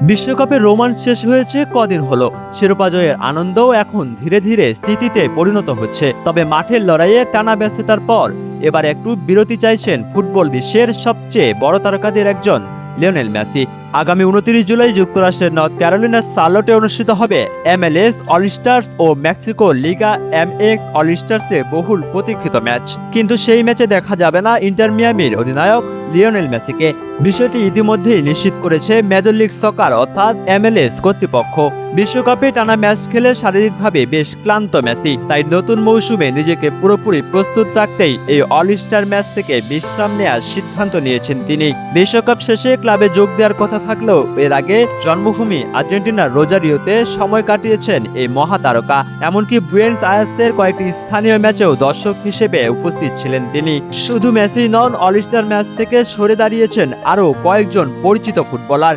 বিশ্বকাপের রোমাঞ্চ শেষ হয়েছে কদিন হলো। শিরোপা জয়ের আনন্দও এখন ধীরে ধীরে স্মৃতিতে পরিণত হচ্ছে। তবে মাঠের লড়াইয়ে টানা ব্যস্ততার পর এবার একটু বিরতি চাইছেন ফুটবল বিশ্বের সবচেয়ে বড় তারকাদের একজন লিওনেল মেসি। আগামী 29 জুলাই যুক্তরাষ্ট্রের নর্থ ক্যারোলিনার শার্লটে অনুষ্ঠিত হবে MLS অল স্টার্স ও মেক্সিকো লিগা MX অল স্টার্সে বহুল প্রতীক্ষিত ম্যাচ। কিন্তু সেই ম্যাচে দেখা যাবে না ইন্টার মিয়ামির অধিনায়ক লিওনেল মেসিকে। বিষয়টি ইতিমধ্যেই নিশ্চিত করেছে মেজর লিগ সকার অর্থাৎ MLS কর্তৃপক্ষ। বিশ্বকাপে টানা ম্যাচ খেলে শারীরিকভাবে বেশ ক্লান্ত মেসি, তাই নতুন মৌসুমে নিজেকে পুরোপুরি প্রস্তুত রাখতেই এই অল স্টার ম্যাচ থেকে বিশ্রাম নেওয়ার সিদ্ধান্ত নিয়েছেন তিনি। বিশ্বকাপ শেষে ক্লাবে যোগ দেওয়ার কথা থাকলেও এর আগে জন্মভূমি আর্জেন্টিনার রোজারিওতে সময় কাটিয়েছেন এই মহাতারকা। এমনকি বুয়েন্স আয়ার্সের কয়েকটি স্থানীয় ম্যাচেও দর্শক হিসেবে উপস্থিত ছিলেন তিনি। শুধু মেসি নন, অল স্টার ম্যাচ থেকে সরে দাঁড়িয়েছেন আরও কয়েকজন পরিচিত ফুটবলার।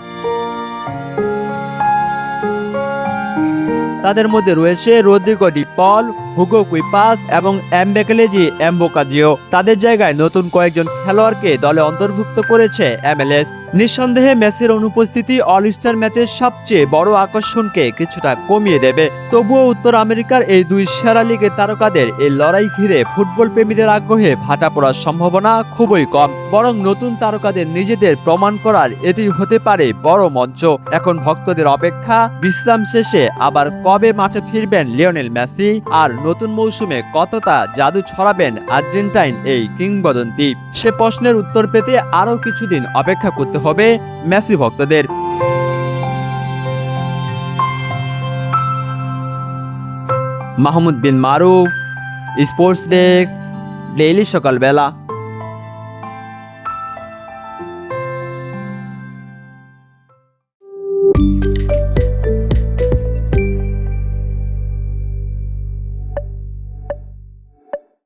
তাদের মধ্যে রয়েছে রদ্রিগো ডি পল, হুগো কুইপাস এবং এমবেকেলেজি এমবোকাজিও। তাদের জায়গায় নতুন কয়েকজন খেলোয়াড়কে দলে অন্তর্ভুক্ত করেছে MLS। নিঃসন্দেহে মেসির অনুপস্থিতি অল স্টার ম্যাচের সবচেয়ে বড় আকর্ষণকে কিছুটা কমিয়ে দেবে। তবুও উত্তর আমেরিকার এই দুই সেরা লিগের তারকাদের এই লড়াই ঘিরে ফুটবল প্রেমীদের আগ্রহে ভাটা পড়ার সম্ভাবনা খুবই কম। বরং নতুন তারকাদের নিজেদের প্রমাণ করার এটি হতে পারে বড় মঞ্চ। এখন ভক্তদের অপেক্ষা, বিশ্রাম শেষে আবার কবে মাঠে ফিরবেন লিওনেল মেসি, আর নতুন মৌসুমে কতটা জাদু ছড়াবেন আর্জেন্টাইন এই কিংবদন্তি। সে প্রশ্নের উত্তর পেতে আরও কিছুদিন অপেক্ষা করতে হবে মেসি ভক্তদের। মাহমুদ বিন মারুফ, স্পোর্টস ডেস্ক, ডেইলি সকালবেলা।